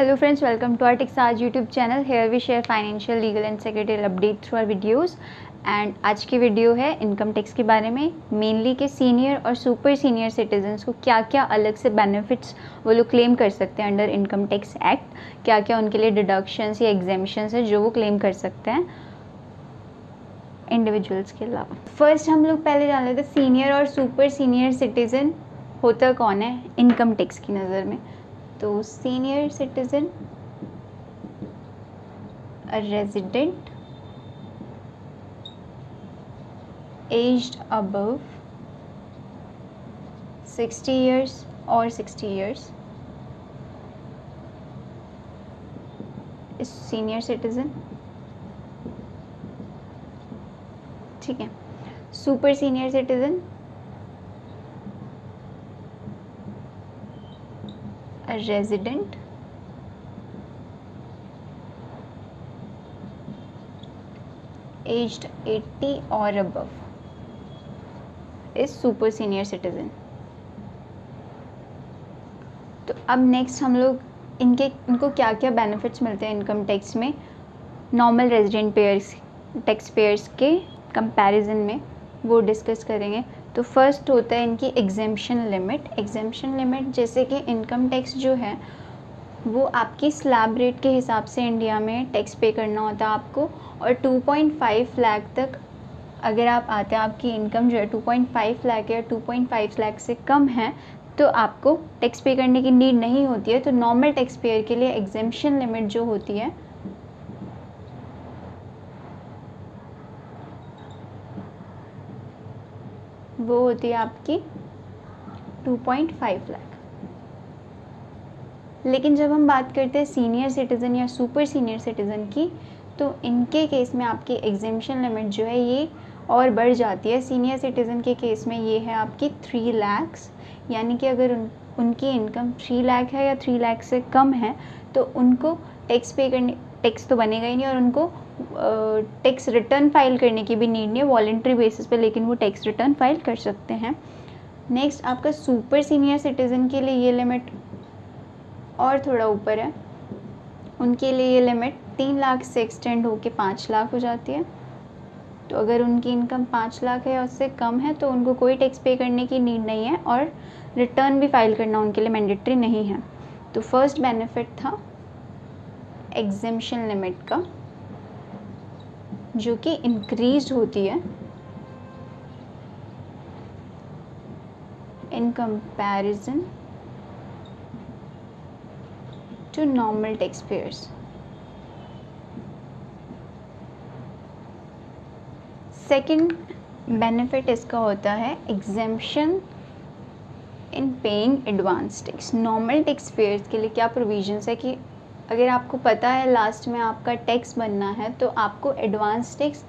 Hello friends, welcome to our TechSaj YouTube channel. Here we share financial, legal and secretarial update through our videos. And आज की video है income tax के बारे में, mainly के senior और super senior citizens को क्या क्या अलग से बेनिफिट्स वो लोग क्लेम कर सकते हैं अंडर इनकम टैक्स एक्ट, क्या क्या उनके लिए डिडक्शंस या एग्जेम्पशंस है जो वो क्लेम कर सकते हैं इंडिविजुअल्स के अलावा। फर्स्ट हम लोग पहले जान लेते हैं सीनियर और सुपर सीनियर सिटीज़न होता कौन है इनकम टैक्स की नज़र में। तो senior citizen, a resident aged above 60 years or 60 years is senior citizen। ठीक है। Super senior citizen, a resident aged 80 or above is super senior citizen. तो अब नेक्स्ट हम लोग इनको क्या क्या बेनिफिट्स मिलते हैं इनकम टैक्स में normal resident pairs tax payers के कंपैरिजन में, वो डिस्कस करेंगे। तो फर्स्ट होता है इनकी एग्जेम्पशन लिमिट। एग्जेम्पशन लिमिट जैसे कि इनकम टैक्स जो है वो आपकी स्लैब रेट के हिसाब से इंडिया में टैक्स पे करना होता है आपको, और 2.5 लाख तक अगर आप आते हैं, आपकी इनकम जो है 2.5 लाख या 2.5 लाख से कम है तो आपको टैक्स पे करने की नीड नहीं होती है। तो नॉर्मल टैक्स पेयर के लिए एग्जेम्पशन लिमिट जो होती है वो होती है आपकी 2.5 लाख। लेकिन जब हम बात करते हैं सीनियर सिटीज़न या सुपर सीनियर सिटीज़न की, तो इनके केस में आपकी एग्जेम्पशन लिमिट जो है ये और बढ़ जाती है। सीनियर सिटीज़न के केस में ये है आपकी 3 लाख, यानी कि अगर उनकी इनकम 3 लाख है या 3 लाख से कम है तो उनको टैक्स तो बनेगा ही नहीं, और उनको टैक्स रिटर्न फाइल करने की भी नीड नहीं है वॉलंटरी बेसिस पे, लेकिन वो टैक्स रिटर्न फाइल कर सकते हैं। नेक्स्ट आपका सुपर सीनियर सिटीज़न के लिए ये लिमिट और थोड़ा ऊपर है। उनके लिए ये लिमिट 3 लाख से एक्सटेंड होकर 5 लाख हो जाती है। तो अगर उनकी इनकम 5 लाख है या उससे कम है तो उनको कोई टैक्स पे करने की नीड नहीं है, और रिटर्न भी फाइल करना उनके लिए मैंडेटरी नहीं है। तो फर्स्ट बेनिफिट था एग्जेम्पशन लिमिट का, जो कि इंक्रीज होती है in comparison to normal tax payers. Second benefit इसका होता है exemption in paying advance tax. Normal tax payers के लिए क्या प्रोविजंस है कि अगर आपको पता है लास्ट में आपका टैक्स बनना है तो आपको एडवांस टैक्स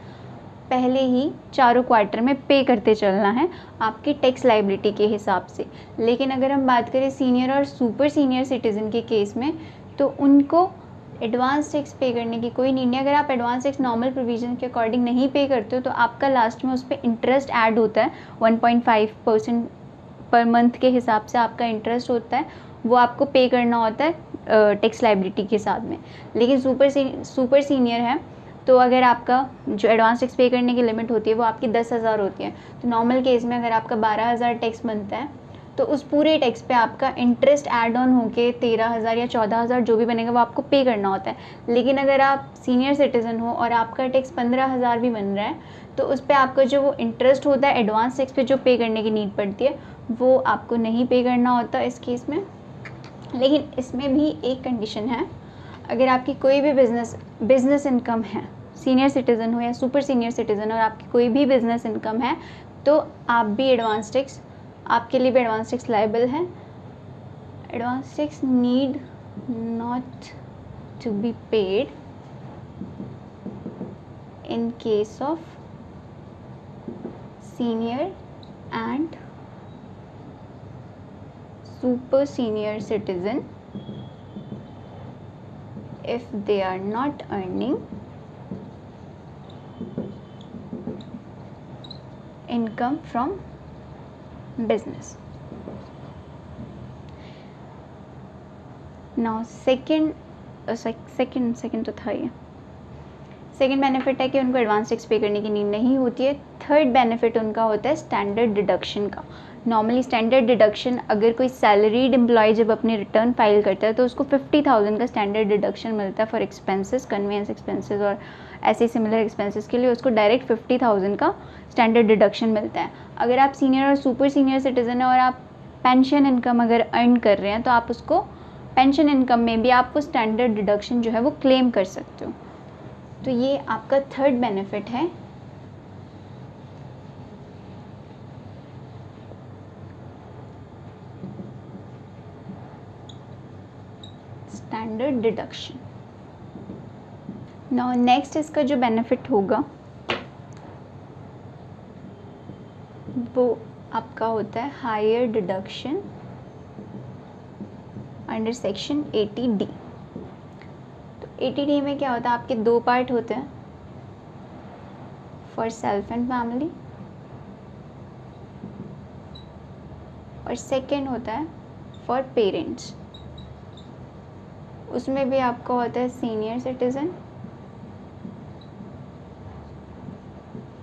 पहले ही चारों क्वार्टर में पे करते चलना है आपकी टैक्स लाइबिलिटी के हिसाब से। लेकिन अगर हम बात करें सीनियर और सुपर सीनियर सिटीज़न के केस में, तो उनको एडवांस टैक्स पे करने की कोई नीड नहीं। अगर आप एडवांस टैक्स नॉर्मल प्रोविजन के अकॉर्डिंग नहीं पे करते हो तो आपका लास्ट में उस पर इंटरेस्ट ऐड होता है, 1.5% पर मंथ के हिसाब से आपका इंटरेस्ट होता है, वो आपको पे करना होता है टैक्स लाइबिलिटी के साथ में। लेकिन सुपर सीनियर है तो अगर आपका जो एडवांस टैक्स पे करने की लिमिट होती है वो आपकी 10,000 होती है, तो नॉर्मल केस में अगर आपका 12,000 टैक्स बनता है तो उस पूरे टैक्स पे आपका इंटरेस्ट ऐड ऑन होके 13,000 या 14,000 जो भी बनेगा वो आपको पे करना होता है। लेकिन अगर आप सीनियर सिटीज़न हो और आपका टैक्स 15,000 भी बन रहा है तो उस पर आपका जो वो इंटरेस्ट होता है एडवांस टैक्स पे जो पे करने की नीड पड़ती है वो आपको नहीं पे करना होता इस केस में। लेकिन इसमें भी एक कंडीशन है, अगर आपकी कोई भी बिजनेस इनकम है, सीनियर सिटीज़न हो या सुपर सीनियर सिटीज़न, और आपकी कोई भी बिजनेस इनकम है तो आप भी एडवांस टैक्स, आपके लिए भी एडवांस टैक्स लायबल है। Advance tax need not to be paid in case of senior and super senior citizen if they are not earning income from business। Now second तो था ये। सेकंड बेनिफिट है कि उनको एडवांस टैक्स पे करने की नीड नहीं होती है। थर्ड बेनिफिट उनका होता है स्टैंडर्ड डिडक्शन का। नॉर्मली स्टैंडर्ड डिडक्शन, अगर कोई सैलरीड एम्प्लॉय जब अपनी रिटर्न फाइल करता है तो उसको 50,000 का स्टैंडर्ड डिडक्शन मिलता है फॉर एक्सपेंसेस, कन्वेंस एक्सपेंसेस और ऐसे सिमिलर एक्सपेंसेस के लिए उसको डायरेक्ट 50,000 का स्टैंडर्ड डिडक्शन मिलता है। अगर आप सीनियर और सुपर सीनियर सिटीज़न हैं और आप पेंशन इनकम अगर अर्न कर रहे हैं तो आप उसको पेंशन इनकम में भी आप वो स्टैंडर्ड डिडक्शन जो है वो क्लेम कर सकते हो। तो ये आपका थर्ड बेनिफिट है। Standard deduction. नाउ नेक्स्ट इसका जो बेनिफिट होगा वो आपका होता है higher deduction under section 80D। तो 80D में क्या होता है, आपके दो पार्ट होते हैं, फॉर सेल्फ एंड फैमिली और सेकंड होता है फॉर पेरेंट्स। उसमें भी आपका होता है सीनियर सिटीज़न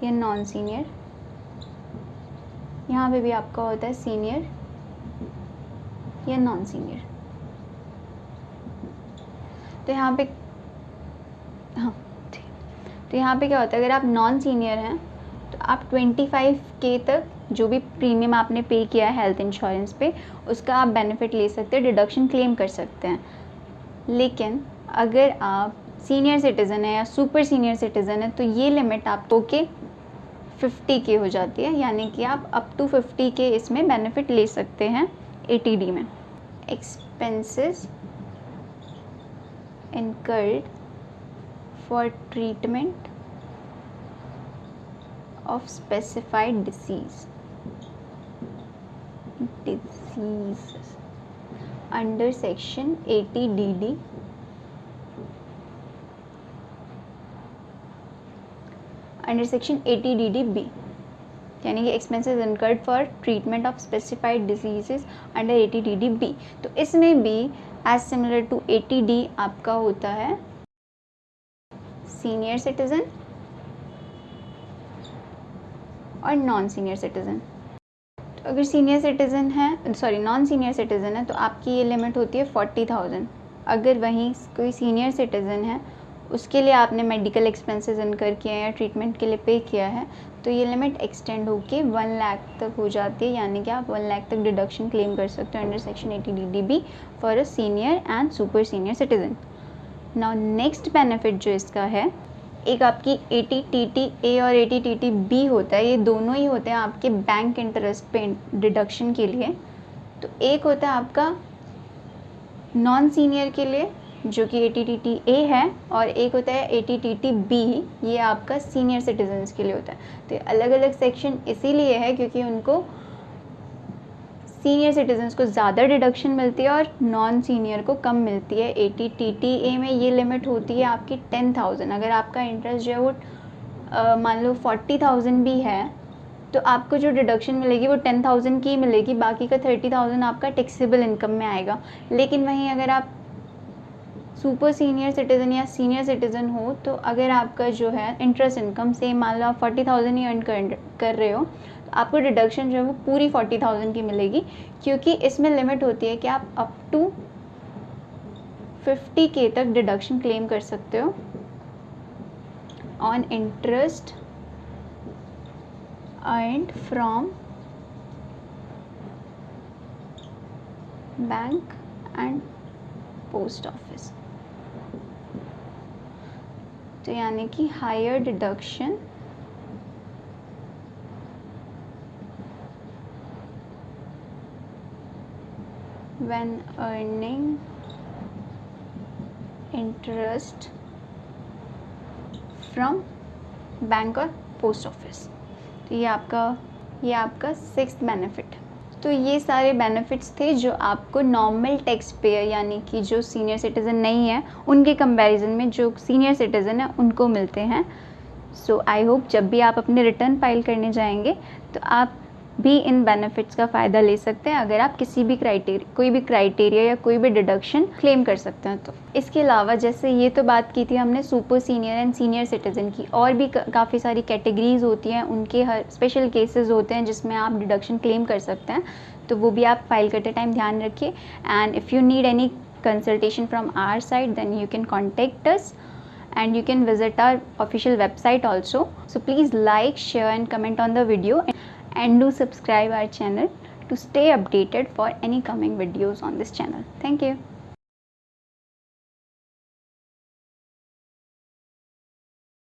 या नॉन सीनियर। यहाँ पे भी आपका होता है सीनियर या नॉन सीनियर। तो यहाँ पे तो यहाँ पे क्या होता है, अगर आप नॉन सीनियर हैं तो आप 25K तक जो भी प्रीमियम आपने पे किया है हेल्थ इंश्योरेंस पे उसका आप बेनिफिट ले सकते हैं, डिडक्शन क्लेम कर सकते हैं। लेकिन अगर आप सीनियर सिटीज़न है या सुपर सीनियर सिटीज़न है तो ये लिमिट आपको के 50K हो जाती है, यानी कि आप अप टू 50K इसमें बेनिफिट ले सकते हैं 80D में। Expenses incurred for treatment of specified diseases under section 80DD under section 80DD-B, यानी कि expenses incurred for treatment of specified diseases under 80DD-B। तो इसमें भी एज सिमिलर टू 80D आपका होता है सीनियर सिटीज़न और नॉन सीनियर सिटीज़न। तो अगर सीनियर सिटीज़न है नॉन सीनियर सिटीज़न है तो आपकी ये लिमिट होती है 40,000। अगर वहीं कोई सीनियर सिटीज़न है उसके लिए आपने मेडिकल एक्सपेंसेस इनकर किए हैं या ट्रीटमेंट के लिए पे किया है तो ये लिमिट एक्सटेंड होके 1 लाख तक हो जाती है, यानी कि आप 1 लाख तक डिडक्शन क्लेम कर सकते हो under section 80DD-B for a senior and super senior citizen. Now next benefit जो इसका है, एक आपकी 80TT-A और 80TT-B होता है, ये दोनों ही होते हैं आपके बैंक इंटरेस्ट पे डिडक्शन के लिए। तो एक होता है आपका नॉन सीनियर के लिए जो कि 80TT-A है और एक होता है 80TT-B, ये आपका सीनियर सिटीजन्स के लिए होता है। तो ये अलग अलग सेक्शन इसीलिए है क्योंकि उनको सीनियर सिटीजन्स को ज़्यादा डिडक्शन मिलती है और नॉन सीनियर को कम मिलती है। 80TT-A में ये लिमिट होती है आपकी 10,000। अगर आपका इंटरेस्ट जो है वो मान लो 40,000 भी है तो आपको जो डिडक्शन मिलेगी वो 10,000 की मिलेगी, बाकी का 30,000 आपका टैक्सेबल इनकम में आएगा। लेकिन वहीं अगर आप सुपर सीनियर सिटीज़न या सीनियर सिटीज़न हो तो अगर आपका जो है इंटरेस्ट इनकम से मान लो आप 40,000 ही अर्न कर रहे हो तो आपको डिडक्शन जो है वो पूरी 40,000 की मिलेगी, क्योंकि इसमें लिमिट होती है कि आप अप टू 50K तक डिडक्शन क्लेम कर सकते हो on interest earned from bank and post office. तो यानी कि higher deduction when earning interest from bank और पोस्ट ऑफिस। तो ये आपका 6th बेनिफिट। तो ये सारे बेनिफिट्स थे जो आपको नॉर्मल टैक्स पेयर यानी कि जो सीनियर सिटीज़न नहीं है उनके कंपैरिजन में जो सीनियर सिटीज़न है उनको मिलते हैं। सो आई होप जब भी आप अपने रिटर्न फाइल करने जाएंगे तो आप भी इन बेनिफिट्स का फ़ायदा ले सकते हैं अगर आप कोई भी क्राइटेरिया या कोई भी डिडक्शन क्लेम कर सकते हैं। तो इसके अलावा जैसे ये तो बात की थी हमने super senior and senior citizen की, और भी काफ़ी सारी कैटेगरीज होती हैं, उनके हर स्पेशल केसेस होते हैं जिसमें आप डिडक्शन क्लेम कर सकते हैं, तो वो भी आप फाइल करते टाइम ध्यान रखिए। And if you need any consultation from our side, then you can contact us and you can visit our official website also. So please like, share and comment on the video, and do subscribe our channel to stay updated for any coming videos on this channel. Thank you.